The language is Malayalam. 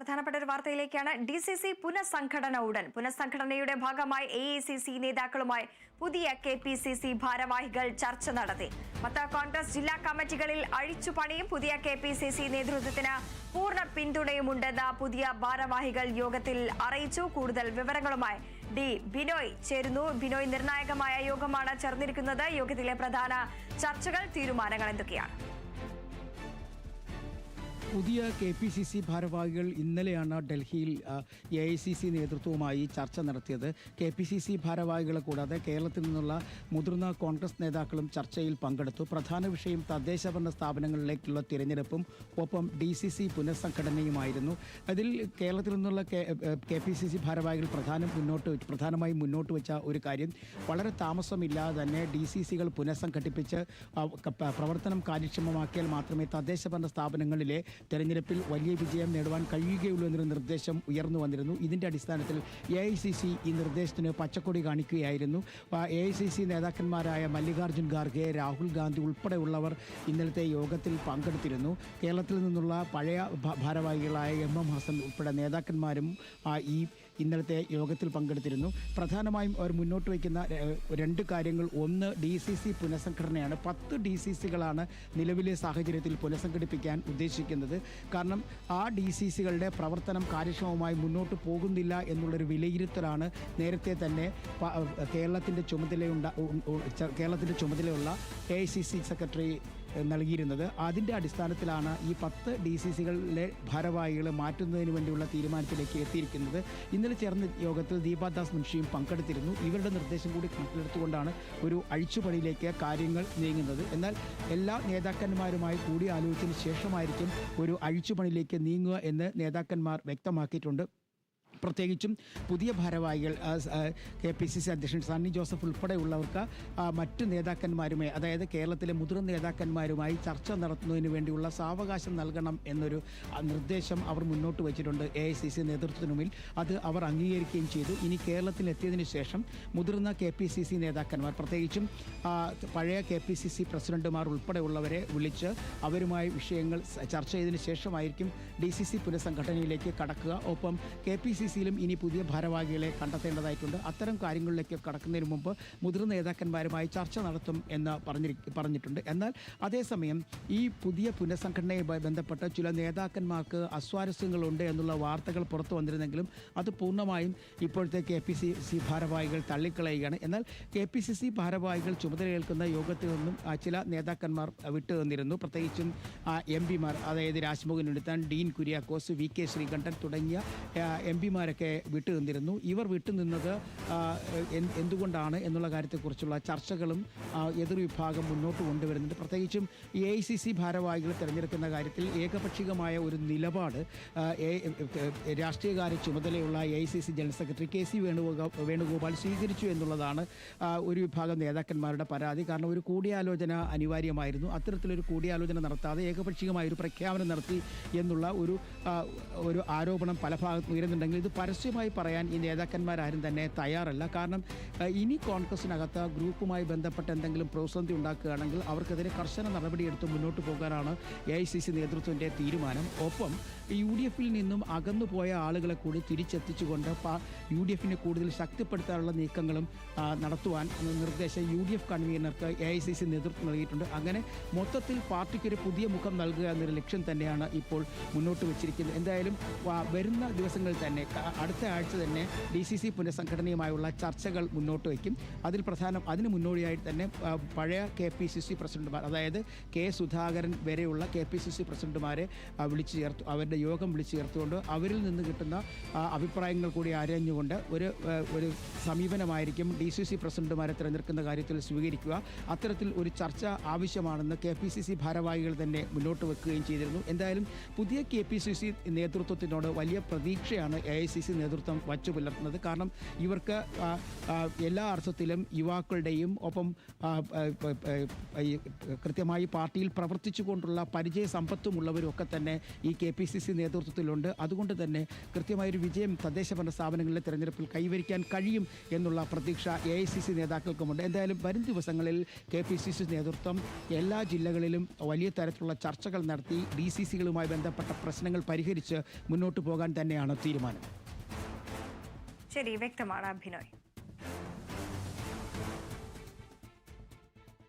പ്രധാനപ്പെട്ട ഒരു വാർത്തയിലേക്കാണ്. DCC പുനഃസംഘടന ഉടൻ. പുനഃസംഘടനയുടെ ഭാഗമായി AICC നേതാക്കളുമായി പുതിയ KPCC ഭാരവാഹികൾ ചർച്ച നടത്തി. 10 കോൺഗ്രസ് ജില്ലാ കമ്മിറ്റികളിൽ അഴിച്ചുപണിയും. പുതിയ KPCC നേതൃത്വത്തിന് പൂർണ്ണ പിന്തുണയുമുണ്ടെന്ന് പുതിയ ഭാരവാഹികൾ യോഗത്തിൽ അറിയിച്ചു. കൂടുതൽ വിവരങ്ങളുമായി ബിനോയ് ചേരുന്നു. ബിനോയ്, നിർണായകമായ യോഗമാണ് ചേർന്നിരിക്കുന്നത്. യോഗത്തിലെ പ്രധാന ചർച്ചകൾ, തീരുമാനങ്ങൾ എന്തൊക്കെയാണ്? പുതിയ KPCC ഭാരവാഹികൾ ഇന്നലെയാണ് ഡൽഹിയിൽ AICC നേതൃത്വവുമായി ചർച്ച നടത്തിയത്. KPCC ഭാരവാഹികളെ കൂടാതെ കേരളത്തിൽ നിന്നുള്ള മുതിർന്ന കോൺഗ്രസ് നേതാക്കളും ചർച്ചയിൽ പങ്കെടുത്തു. പ്രധാന വിഷയം തദ്ദേശഭരണ സ്ഥാപനങ്ങളിലേക്കുള്ള തിരഞ്ഞെടുപ്പും ഒപ്പം DCC പുനഃസംഘടനയുമായിരുന്നു. അതിൽ കേരളത്തിൽ നിന്നുള്ള KPCC ഭാരവാഹികൾ പ്രധാനമായും മുന്നോട്ട് വെച്ച ഒരു കാര്യം, വളരെ താമസമില്ലാതെ തന്നെ DCCകൾ പുനഃസംഘടിപ്പിച്ച് പ്രവർത്തനം കാര്യക്ഷമമാക്കിയാൽ മാത്രമേ തദ്ദേശഭരണ സ്ഥാപനങ്ങളിലെ തെരഞ്ഞെടുപ്പിൽ വലിയ വിജയം നേടുവാൻ കഴിയുകയുള്ളൂ എന്നൊരു നിർദ്ദേശം ഉയർന്നു വന്നിരുന്നു. ഇതിൻ്റെ അടിസ്ഥാനത്തിൽ AICC ഈ നിർദ്ദേശത്തിന് പച്ചക്കൊടി കാണിക്കുകയായിരുന്നു. AICC നേതാക്കന്മാരായ മല്ലികാർജ്ജുൻ ഖാർഗെ, രാഹുൽ ഗാന്ധി ഉൾപ്പെടെയുള്ളവർ ഇന്നലത്തെ യോഗത്തിൽ പങ്കെടുത്തിരുന്നു. കേരളത്തിൽ നിന്നുള്ള പഴയ ഭാരവാഹികളായ MM ഹസൻ ഉൾപ്പെടെ നേതാക്കന്മാരും ഈ ഇന്നലത്തെ യോഗത്തിൽ പങ്കെടുത്തിരുന്നു. പ്രധാനമായും അവർ മുന്നോട്ട് വയ്ക്കുന്ന രണ്ട് കാര്യങ്ങൾ, ഒന്ന് DCC പുനഃസംഘടനയാണ്. 10 DCCകളാണ് നിലവിലെ സാഹചര്യത്തിൽ പുനഃസംഘടിപ്പിക്കാൻ ഉദ്ദേശിക്കുന്നത്. കാരണം ആ DCCകളുടെ പ്രവർത്തനം കാര്യക്ഷമമായി മുന്നോട്ട് പോകുന്നില്ല എന്നുള്ളൊരു വിലയിരുത്തലാണ് നേരത്തെ തന്നെ കേരളത്തിൻ്റെ ചുമതലയുള്ള AICC സെക്രട്ടറി നൽകിയിരുന്നത്. അതിൻ്റെ അടിസ്ഥാനത്തിലാണ് ഈ 10 DCCകളിലെ ഭാരവാഹികളെ മാറ്റുന്നതിന് വേണ്ടിയുള്ള തീരുമാനത്തിലേക്ക് എത്തിയിരിക്കുന്നത്. ഇന്നലെ ചേർന്ന യോഗത്തിൽ ദീപാദാസ് മുൻഷിയും പങ്കെടുത്തിരുന്നു. ഇവരുടെ നിർദ്ദേശം കൂടി കണക്കിലെടുത്തുകൊണ്ടാണ് ഒരു അഴിച്ചുപണിയിലേക്ക് കാര്യങ്ങൾ നീങ്ങുന്നത്. എന്നാൽ എല്ലാ നേതാക്കന്മാരുമായി കൂടി ആലോചിച്ചതിന് ശേഷമായിരിക്കും ഒരു അഴിച്ചുപണിയിലേക്ക് നീങ്ങുക എന്ന് നേതാക്കന്മാർ വ്യക്തമാക്കിയിട്ടുണ്ട്. പ്രത്യേകിച്ചും പുതിയ ഭാരവാഹികൾ KPCC അധ്യക്ഷൻ സണ്ണി ജോസഫ് ഉൾപ്പെടെയുള്ളവർക്ക് മറ്റ് നേതാക്കന്മാരുമായി, അതായത് കേരളത്തിലെ മുതിർന്ന നേതാക്കന്മാരുമായി ചർച്ച നടത്തുന്നതിന് വേണ്ടിയുള്ള സാവകാശം നൽകണം എന്നൊരു നിർദ്ദേശം അവർ മുന്നോട്ട് വച്ചിട്ടുണ്ട് AICC നേതൃത്വത്തിന് മുന്നിൽ. അത് അവർ അംഗീകരിക്കുകയും ചെയ്തു. ഇനി കേരളത്തിൽ എത്തിയതിന് ശേഷം മുതിർന്ന KPCC നേതാക്കന്മാർ, പ്രത്യേകിച്ചും പഴയ KPCC പ്രസിഡന്റുമാർ ഉൾപ്പെടെയുള്ളവരെ വിളിച്ച് അവരുമായി വിഷയങ്ങൾ ചർച്ച ചെയ്തതിന് ശേഷമായിരിക്കും DCC പുനഃസംഘടനയിലേക്ക് കടക്കുക. ഒപ്പം KPCCയിലും ഇനി പുതിയ ഭാരവാഹികളെ കണ്ടെത്തേണ്ടതായിട്ടുണ്ട്. അത്തരം കാര്യങ്ങളിലേക്ക് കടക്കുന്നതിന് മുമ്പ് മുതിർന്ന നേതാക്കന്മാരുമായി ചർച്ച നടത്തും എന്ന് പറഞ്ഞിട്ടുണ്ട്. എന്നാൽ അതേസമയം ഈ പുതിയ പുനഃസംഘടനയുമായി ബന്ധപ്പെട്ട് ചില നേതാക്കന്മാർക്ക് അസ്വാരസ്യങ്ങളുണ്ട് എന്നുള്ള വാർത്തകൾ പുറത്തു വന്നിരുന്നെങ്കിലും അത് പൂർണ്ണമായും ഇപ്പോഴത്തെ KPCC ഭാരവാഹികൾ തള്ളിക്കളയുകയാണ്. എന്നാൽ KPCC ഭാരവാഹികൾ ചുമതലയേൽക്കുന്ന യോഗത്തിൽ നിന്നും ചില നേതാക്കന്മാർ വിട്ടുനിന്നിരുന്നു. പ്രത്യേകിച്ചും MPമാർ, അതായത് രാജ്മോഹൻ ഉണ്ണിത്താൻ, ഡീൻ കുര്യാക്കോസ്, VK ശ്രീകണ്ഠൻ തുടങ്ങിയ MPമാരൊക്കെ വിട്ടുനിന്നിരുന്നു. ഇവർ വിട്ടുനിന്നത് എന്തുകൊണ്ടാണ് എന്നുള്ള കാര്യത്തെക്കുറിച്ചുള്ള ചർച്ചകളും എതിർവിഭാഗം മുന്നോട്ട് കൊണ്ടുവരുന്നുണ്ട്. പ്രത്യേകിച്ചും AICC ഭാരവാഹികളെ തിരഞ്ഞെടുക്കുന്ന കാര്യത്തിൽ ഏകപക്ഷീയമായ ഒരു നിലപാട് രാഷ്ട്രീയകാര്യ ചുമതലയുള്ള AICC general secretary KC Venugopal സ്വീകരിച്ചു എന്നുള്ളതാണ് ഒരു വിഭാഗം നേതാക്കന്മാരുടെ പരാതി. കാരണം ഒരു കൂടിയാലോചന അനിവാര്യമായിരുന്നു. അത്തരത്തിലൊരു കൂടിയാലോചന നടത്താതെ ഏകപക്ഷീയമായൊരു പ്രഖ്യാപനം നടത്തി എന്നുള്ള ഒരു ആരോപണം പല ഭാഗത്തും ഉയരുന്നുണ്ടെങ്കിൽ ഇത് പരസ്യമായി പറയാൻ ഈ നേതാക്കന്മാരാരും തന്നെ തയ്യാറല്ല. കാരണം ഇനി കോൺഗ്രസിനകത്ത് ഗ്രൂപ്പുമായി ബന്ധപ്പെട്ട എന്തെങ്കിലും പ്രതിസന്ധി ഉണ്ടാക്കുകയാണെങ്കിൽ അവർക്കെതിരെ കർശന നടപടിയെടുത്ത് മുന്നോട്ട് പോകാനാണ് AICC നേതൃത്വത്തിൻ്റെ തീരുമാനം. ഒപ്പം UDFിൽ നിന്നും അകന്നുപോയ ആളുകളെ കൂടി തിരിച്ചെത്തിച്ചുകൊണ്ട് UDFിനെ കൂടുതൽ ശക്തിപ്പെടുത്താനുള്ള നീക്കങ്ങളും നടത്തുവാൻ നിർദ്ദേശം UDF കൺവീനർക്ക് AICC നേതൃത്വം നൽകിയിട്ടുണ്ട്. അങ്ങനെ മൊത്തത്തിൽ പാർട്ടിക്കൊരു പുതിയ മുഖം നൽകുക എന്നൊരു ലക്ഷ്യം തന്നെയാണ് ഇപ്പോൾ മുന്നോട്ട് വെച്ചിരിക്കുന്നത്. എന്തായാലും വരുന്ന ദിവസങ്ങളിൽ തന്നെ, അടുത്ത ആഴ്ച തന്നെ DCC പുനഃസംഘടനയുമായുള്ള ചർച്ചകൾ മുന്നോട്ട് വയ്ക്കും. അതിന് മുന്നോടിയായി തന്നെ പഴയ KPCC പ്രസിഡന്റുമാർ, അതായത് K സുധാകരൻ വരെയുള്ള KPCC പ്രസിഡന്റുമാരെ വിളിച്ചു ചേർത്തു. അവരുടെ യോഗം വിളിച്ചു ചേർത്തുകൊണ്ട് അവരിൽ നിന്ന് കിട്ടുന്ന അഭിപ്രായങ്ങൾ കൂടി ആരാഞ്ഞുകൊണ്ട് ഒരു സമീപനമായിരിക്കും DCC പ്രസിഡന്റുമാരെ തിരഞ്ഞെടുക്കുന്ന കാര്യത്തിൽ സ്വീകരിക്കുക. അത്തരത്തിൽ ഒരു ചർച്ച ആവശ്യമാണെന്ന് KPCC ഭാരവാഹികൾ തന്നെ മുന്നോട്ട് വെക്കുകയും ചെയ്തിരുന്നു. എന്തായാലും പുതിയ KPCC നേതൃത്വത്തിനോട് വലിയ പ്രതീക്ഷയാണ് AICC നേതൃത്വം വച്ചു പുലർത്തുന്നത്. കാരണം ഇവർക്ക് എല്ലാ അർത്ഥത്തിലും യുവാക്കളുടെയും ഒപ്പം കൃത്യമായി പാർട്ടിയിൽ പ്രവർത്തിച്ചുകൊണ്ടുള്ള പരിചയ സമ്പത്തുമുള്ളവരും ഒക്കെ തന്നെ ഈ KPCC നേതൃത്വത്തിലുണ്ട്. അതുകൊണ്ട് തന്നെ കൃത്യമായൊരു വിജയം തദ്ദേശഭരണ സ്ഥാപനങ്ങളിലെ തെരഞ്ഞെടുപ്പിൽ കൈവരിക്കാൻ കഴിയും എന്നുള്ള പ്രതീക്ഷ AICC നേതാക്കൾക്കുമുണ്ട്. എന്തായാലും വരും ദിവസങ്ങളിൽ KPCC നേതൃത്വം എല്ലാ ജില്ലകളിലും വലിയ തരത്തിലുള്ള ചർച്ചകൾ നടത്തി DCCകളുമായി ബന്ധപ്പെട്ട പ്രശ്നങ്ങൾ പരിഹരിച്ച് മുന്നോട്ട് പോകാൻ തന്നെയാണ് തീരുമാനം. ശരി, വ്യക്തമാണ് അഭിനോയ്.